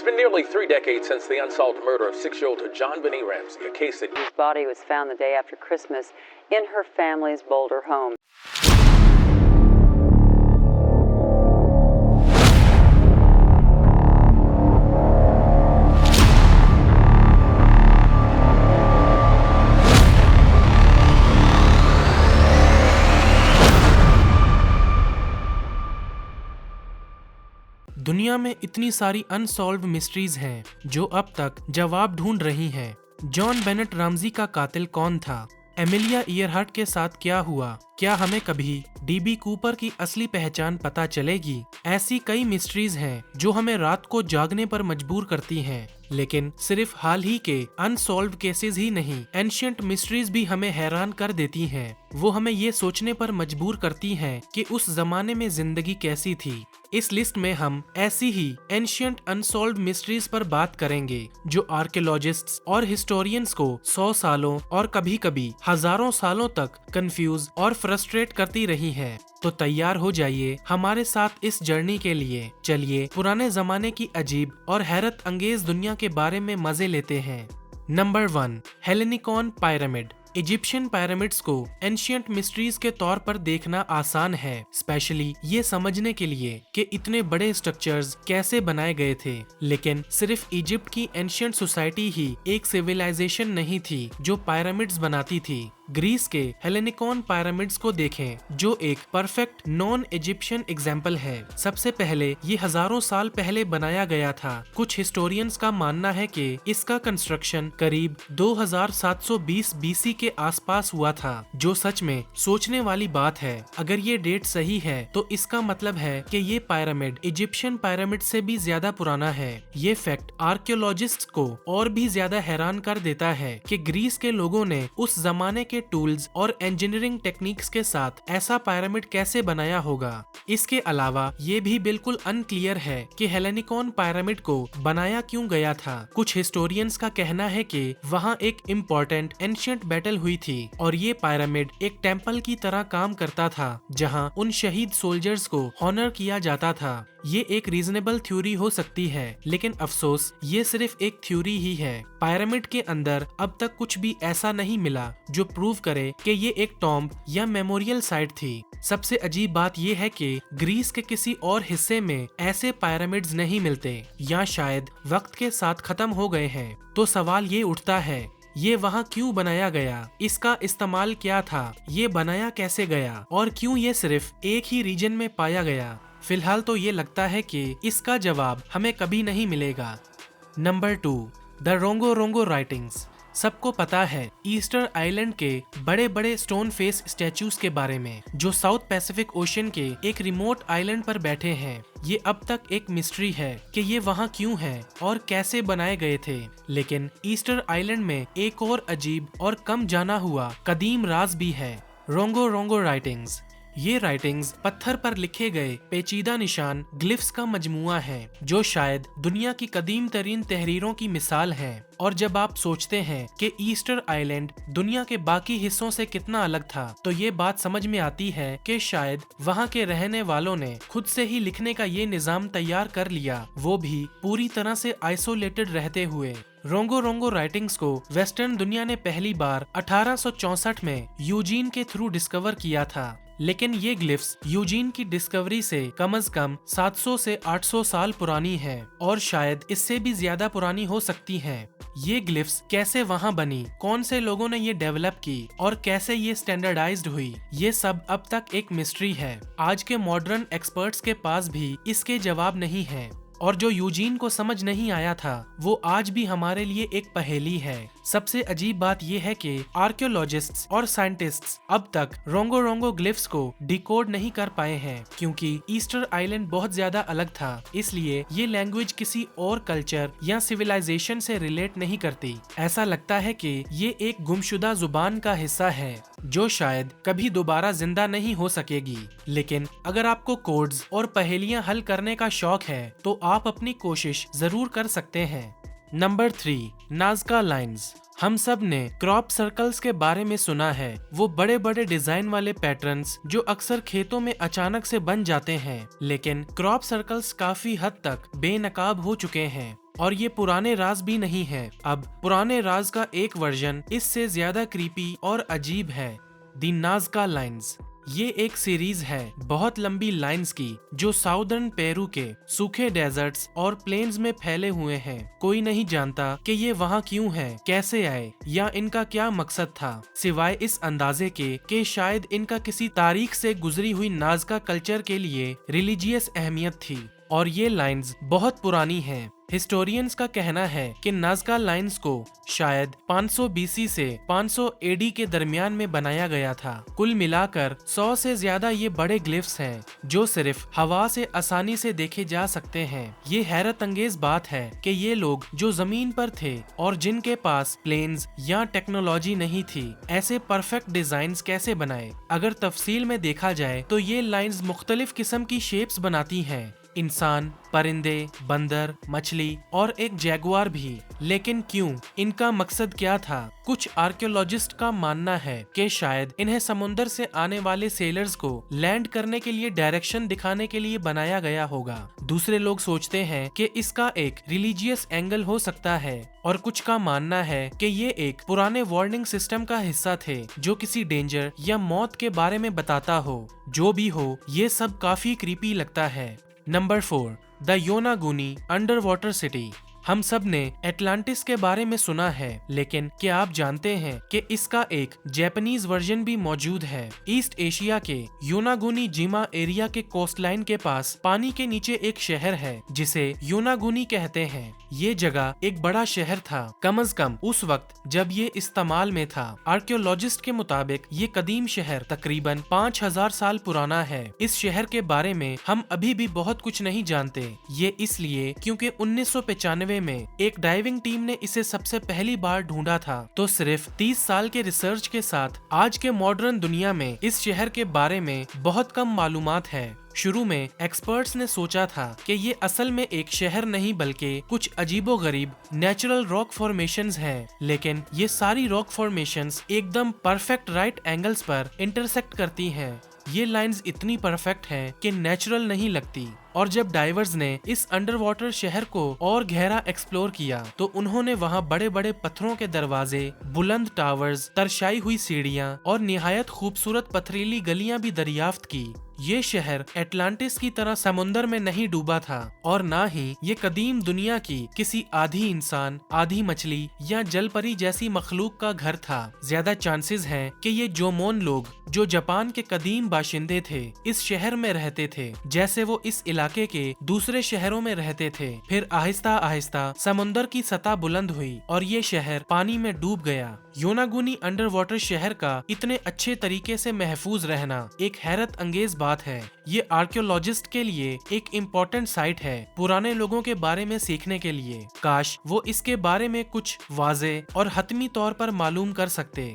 It's been nearly 3 decades since the unsolved murder of 6-year-old John Benet Ramsey, a case that... His body was found the day after Christmas in her family's Boulder home. دنیا میں اتنی ساری انسالوڈ mysteries ہیں جو اب تک جواب ڈھونڈ رہی ہیں۔ جان بینٹ رامزی کا قاتل کون تھا؟ ایمیلیا ایئرہارٹ کے ساتھ کیا ہوا؟ کیا ہمیں کبھی ڈی بی کوپر کی اصلی پہچان پتہ چلے گی؟ ایسی کئی مسٹریز ہیں جو ہمیں رات کو جاگنے پر مجبور کرتی ہیں، لیکن صرف حال ہی کے انسالوڈ کیسز ہی نہیں، اینشینٹ مسٹریز بھی ہمیں حیران کر دیتی ہیں۔ وہ ہمیں یہ سوچنے پر مجبور کرتی ہیں کہ اس زمانے میں زندگی کیسی تھی۔ اس لسٹ میں ہم ایسی ہی اینشینٹ انسالوڈ مسٹریز پر بات کریں گے جو آرکیولوجسٹس اور ہسٹورینز کو 100 سالوں اور کبھی کبھی ہزاروں سالوں تک کنفیوز اور فرسٹریٹ کرتی رہی ہیں۔ تو تیار ہو جائیے ہمارے ساتھ اس جرنی کے لیے۔ چلیے پرانے زمانے کی عجیب اور حیرت انگیز دنیا کے بارے میں مزے لیتے ہیں۔ Number 1، Hellinikon pyramid. Egyptian pyramids کو اینشینٹ مسٹریز کے طور پر دیکھنا آسان ہے، اسپیشلی یہ سمجھنے کے لیے کہ اتنے بڑے اسٹرکچرز کیسے بنائے گئے تھے۔ لیکن صرف ایجپٹ کی اینشینٹ سوسائٹی ہی ایک سیویلائزیشن نہیں تھی جو پیرامڈز بناتی تھی۔ گریس کے ہیلینیکون پیرامڈز کو دیکھیں جو ایک پرفیکٹ نان ایجپشین ایگزامپل ہے۔ سب سے پہلے یہ ہزاروں سال پہلے بنایا گیا تھا۔ کچھ ہسٹورینز کا ماننا ہے کہ اس کا کنسٹرکشن قریب 2720 BC کے آس پاس ہوا تھا، جو سچ میں سوچنے والی بات ہے۔ اگر یہ ڈیٹ صحیح ہے تو اس کا مطلب ہے کہ یہ پیرامڈ ایجپشین پیرامڈ سے بھی زیادہ پرانا ہے۔ یہ فیکٹ آرکیولوجسٹ کو اور بھی زیادہ حیران کر دیتا ہے کہ گریس کے لوگوں نے اس زمانے کے ٹولز اور انجینئرنگ ٹیکنیکس کے ساتھ ایسا پیرامڈ کیسے بنایا ہوگا۔ اس کے علاوہ یہ بھی بالکل ان کلیئر ہے کہ ہیلینیکون پیرامڈ کو بنایا کیوں گیا تھا۔ کچھ ہسٹورینز کا کہنا ہے کہ وہاں ایک امپورٹنٹ اینشینٹ بیٹل ہوئی تھی اور یہ پیرامڈ ایک ٹیمپل کی طرح کام کرتا تھا جہاں ان شہید سولجرز کو ہانر کیا جاتا تھا۔ یہ ایک ریزنیبل تھیوری ہو سکتی ہے، لیکن افسوس یہ صرف ایک تھیوری ہی ہے۔ پیرامڈ کے اندر اب تک کچھ بھی ایسا نہیں ملا جو پروو کرے کہ یہ ایک ٹامب یا میموریل سائٹ تھی۔ سب سے عجیب بات یہ ہے کہ گریس کے کسی اور حصے میں ایسے پیرامڈز نہیں ملتے، یا شاید وقت کے ساتھ ختم ہو گئے ہیں۔ تو سوال یہ اٹھتا ہے، یہ وہاں کیوں بنایا گیا؟ اس کا استعمال کیا تھا؟ یہ بنایا کیسے گیا؟ اور کیوں یہ صرف ایک ہی ریجن میں پایا گیا؟ فی الحال تو یہ لگتا ہے کہ اس کا جواب ہمیں کبھی نہیں ملے گا۔ نمبر 2، دا رونگو رونگو رائٹنگز۔ سب کو پتا ہے ایسٹر آئلینڈ کے بڑے بڑے سٹون فیس اسٹیچوز کے بارے میں جو ساؤتھ پیسیفک اوشن کے ایک ریموٹ آئلینڈ پر بیٹھے ہیں۔ یہ اب تک ایک مسٹری ہے کہ یہ وہاں کیوں ہے اور کیسے بنائے گئے تھے۔ لیکن ایسٹر آئلینڈ میں ایک اور عجیب اور کم جانا ہوا قدیم راز بھی ہے، رونگو رونگو رائٹنگز۔ یہ رائٹنگز پتھر پر لکھے گئے پیچیدہ نشان گلفس کا مجموعہ ہے جو شاید دنیا کی قدیم ترین تحریروں کی مثال ہیں۔ اور جب آپ سوچتے ہیں کہ ایسٹر آئلینڈ دنیا کے باقی حصوں سے کتنا الگ تھا تو یہ بات سمجھ میں آتی ہے کہ شاید وہاں کے رہنے والوں نے خود سے ہی لکھنے کا یہ نظام تیار کر لیا، وہ بھی پوری طرح سے آئسولیٹڈ رہتے ہوئے۔ رونگو رونگو رائٹنگز کو ویسٹرن دنیا نے پہلی بار 1864 میں یوجین کے تھرو ڈسکور کیا تھا، لیکن یہ گلفس یوجین کی ڈسکوری سے کم از کم 700 سے 800 سال پرانی ہے اور شاید اس سے بھی زیادہ پرانی ہو سکتی ہیں۔ یہ گلفس کیسے وہاں بنی، کون سے لوگوں نے یہ ڈیولپ کی اور کیسے یہ اسٹینڈرڈائزڈ ہوئی، یہ سب اب تک ایک مسٹری ہے۔ آج کے ماڈرن ایکسپرٹس کے پاس بھی اس کے جواب نہیں ہیں، اور جو یوجین کو سمجھ نہیں آیا تھا وہ آج بھی ہمارے لیے ایک پہیلی ہے۔ سب سے عجیب بات یہ ہے کہ آرکیولوجسٹس اور سائنٹسٹس اب تک رونگو رونگو گلفس کو ڈیکوڈ نہیں کر پائے ہیں، کیونکہ ایسٹر آئلینڈ بہت زیادہ الگ تھا، اس لیے یہ لینگویج کسی اور کلچر یا سویلائزیشن سے ریلیٹ نہیں کرتی۔ ایسا لگتا ہے کہ یہ ایک گمشدہ زبان کا حصہ ہے جو شاید کبھی دوبارہ زندہ نہیں ہو سکے گی۔ لیکن اگر آپ کو کوڈز اور پہیلیاں حل کرنے کا شوق ہے تو آپ اپنی کوشش ضرور کر سکتے ہیں۔ Number 3، Nazca lines. ہم سب نے کراپ سرکلز کے بارے میں سنا ہے، وہ بڑے بڑے ڈیزائن والے پیٹرنز جو اکثر کھیتوں میں اچانک سے بن جاتے ہیں، لیکن کراپ سرکلز کافی حد تک بے نقاب ہو چکے ہیں اور یہ پرانے راز بھی نہیں ہے، اب پرانے راز کا ایک ورژن اس سے زیادہ کریپی اور عجیب ہے۔ دی نازکا لائنز، یہ ایک سیریز ہے بہت لمبی لائنز کی جو ساؤدرن پیرو کے سوکھے ڈیزرٹس اور پلینز میں پھیلے ہوئے ہیں۔ کوئی نہیں جانتا کہ یہ وہاں کیوں ہے، کیسے آئے یا ان کا کیا مقصد تھا، سوائے اس اندازے کے کہ شاید ان کا کسی تاریخ سے گزری ہوئی نازکا کلچر کے لیے ریلیجیس اہمیت تھی۔ اور یہ لائنز بہت پرانی ہیں۔ ہسٹورینز کا کہنا ہے کہ نازکا لائنز کو شاید 500 BC سے 500 AD کے درمیان میں بنایا گیا تھا۔ کل ملا کر 100 سے زیادہ یہ بڑے گلفس ہیں جو صرف ہوا سے آسانی سے دیکھے جا سکتے ہیں۔ یہ حیرت انگیز بات ہے کہ یہ لوگ جو زمین پر تھے اور جن کے پاس پلینز یا ٹیکنالوجی نہیں تھی، ایسے پرفیکٹ ڈیزائنز کیسے بنائے۔ اگر تفصیل میں دیکھا جائے تو یہ لائنز مختلف قسم کی شیپس بناتی ہیں، انسان، پرندے، بندر، مچھلی اور ایک جیگوار بھی۔ لیکن کیوں؟ ان کا مقصد کیا تھا؟ کچھ آرکیولوجسٹ کا ماننا ہے کہ شاید انہیں سمندر سے آنے والے سیلرز کو لینڈ کرنے کے لیے ڈائریکشن دکھانے کے لیے بنایا گیا ہوگا۔ دوسرے لوگ سوچتے ہیں کہ اس کا ایک ریلیجیس اینگل ہو سکتا ہے، اور کچھ کا ماننا ہے کہ یہ ایک پرانے وارننگ سسٹم کا حصہ تھے جو کسی ڈینجر یا موت کے بارے میں بتاتا ہو۔ جو بھی ہو، یہ سب کافی کریپی لگتا ہے۔ نمبر 4، دا یوناگونی انڈر واٹر سٹی۔ ہم سب نے اٹلانٹس کے بارے میں سنا ہے، لیکن کیا آپ جانتے ہیں کہ اس کا ایک جیپنیز ورژن بھی موجود ہے؟ ایسٹ ایشیا کے یوناگونی جیما ایریا کے کوسٹ لائن کے پاس پانی کے نیچے ایک شہر ہے جسے یوناگونی کہتے ہیں۔ یہ جگہ ایک بڑا شہر تھا، کم از کم اس وقت جب یہ استعمال میں تھا۔ آرکیولوجسٹ کے مطابق یہ قدیم شہر تقریباً 5000 سال پرانا ہے۔ اس شہر کے بارے میں ہم ابھی بھی بہت کچھ نہیں جانتے۔ یہ اس لیے کیونکہ 1995 میں ایک ڈائیونگ ٹیم نے اسے سب سے پہلی بار ڈھونڈا تھا، تو صرف 30 سال کے ریسرچ کے ساتھ آج کے ماڈرن دنیا میں اس شہر کے بارے میں بہت کم معلومات ہے۔ شروع میں ایکسپرٹس نے سوچا تھا کہ یہ اصل میں ایک شہر نہیں بلکہ کچھ عجیب و غریب نیچرل راک فارمیشنز ہیں، لیکن یہ ساری راک فارمیشنز ایک دم پرفیکٹ رائٹ اینگلز پر انٹرسیکٹ کرتی ہیں۔ یہ لائنز اتنی پرفیکٹ ہیں کہ نیچرل نہیں لگتی۔ اور جب ڈائیورز نے اس انڈر واٹر شہر کو اور گہرا ایکسپلور کیا تو انہوں نے وہاں بڑے بڑے پتھروں کے دروازے، بلند ٹاورز، ترشائی ہوئی سیڑھیاں اور نہایت خوبصورت پتھریلی گلیاں بھی دریافت کی۔ یہ شہر اٹلانٹس کی طرح سمندر میں نہیں ڈوبا تھا، اور نہ ہی یہ قدیم دنیا کی کسی آدھی انسان، آدھی مچھلی یا جل پری جیسی مخلوق کا گھر تھا۔ زیادہ چانسز ہیں کہ یہ جومون لوگ جو جاپان کے قدیم باشندے تھے اس شہر میں رہتے تھے، جیسے وہ اس علاقے کے دوسرے شہروں میں رہتے تھے۔ پھر آہستہ آہستہ سمندر کی سطح بلند ہوئی اور یہ شہر پانی میں ڈوب گیا۔ یوناگونی انڈر واٹر شہر کا اتنے اچھے طریقے سے محفوظ رہنا ایک حیرت انگیز بات ہے۔ یہ آرکیولوجسٹ کے لیے ایک امپورٹنٹ سائٹ ہے پرانے لوگوں کے بارے میں سیکھنے کے لیے۔ کاش وہ اس کے بارے میں کچھ واضح اور حتمی طور پر معلوم کر سکتے۔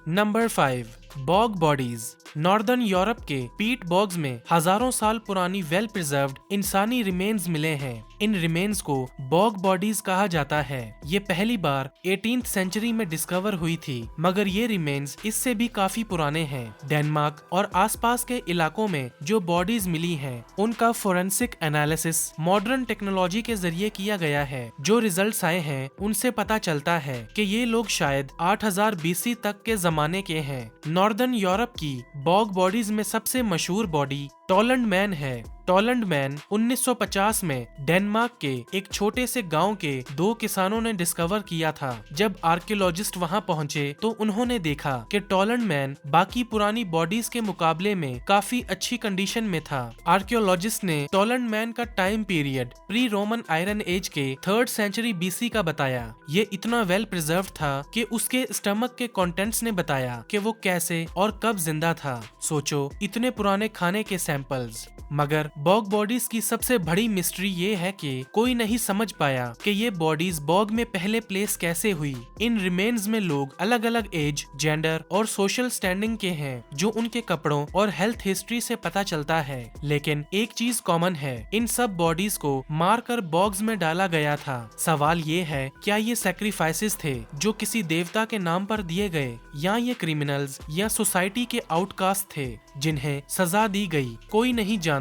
نمبر 5، باگ باڈیز۔ ناردرن یورپ کے پیٹ باگز میں ہزاروں سال پرانی ویل پرزروڈ انسانی ریمینز ملے ہیں۔ ان ریمینز کو باگ باڈیز کہا جاتا ہے۔ یہ پہلی بار 18th سینچری میں ڈسکور ہوئی تھی، مگر یہ ریمینز اس سے بھی کافی پرانے ہیں۔ ڈینمارک اور آس پاس کے علاقوں میں جو باڈیز ملی ہیں ان کا فورینسک انالیسس ماڈرن ٹیکنالوجی کے ذریعے کیا گیا ہے۔ جو ریزلٹس آئے ہیں ان سے پتا چلتا ہے کہ یہ لوگ شاید 8000 BC تک کے زمانے کے ہیں۔ ناردرن یورپ کی باگ باڈیز میں سب سے مشہور باڈی ٹولنڈ مین ہے۔ ٹولنڈ مین 1950 میں ڈینمارک کے ایک چھوٹے سے گاؤں کے 2 کسانوں نے ڈسکور کیا تھا۔ جب آرکیولوجسٹ وہاں پہنچے تو انہوں نے دیکھا کہ ٹولنڈ مین باقی پرانی باڈیز کے مقابلے میں کافی اچھی کنڈیشن میں تھا۔ آرکیولوجسٹ نے ٹولنڈ مین کا ٹائم پیریڈ پری رومن آئرن ایج کے 3rd سینچری BC کا بتایا۔ یہ اتنا ویل پرزرو تھا کہ اس کے اسٹمک کے کانٹینٹس نے بتایا کہ وہ کیسے اور کب زندہ تھا۔ سوچو، اتنے پرانے کھانے کے سیمپلز۔ مگر باگ باڈیز کی سب سے بڑی مسٹری یہ ہے کہ کوئی نہیں سمجھ پایا کہ یہ باڈیز باگ میں پہلے پلیس کیسے ہوئی۔ ان ریمینز میں لوگ الگ الگ ایج، جینڈر اور سوشل سٹینڈنگ کے ہیں، جو ان کے کپڑوں اور ہیلتھ ہسٹری سے پتا چلتا ہے۔ لیکن ایک چیز کامن ہے، ان سب باڈیز کو مار کر باگز میں ڈالا گیا تھا۔ سوال یہ ہے، کیا یہ سیکریفائسز تھے جو کسی دیوتا کے نام پر دیے گئے، یا یہ کرمنلز یا سوسائٹی کے آؤٹ کاسٹ تھے جنہیں سزا دی گئی؟ کوئی نہیں جانتا۔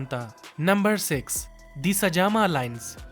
نمبر 6، دی سجاما لائنز۔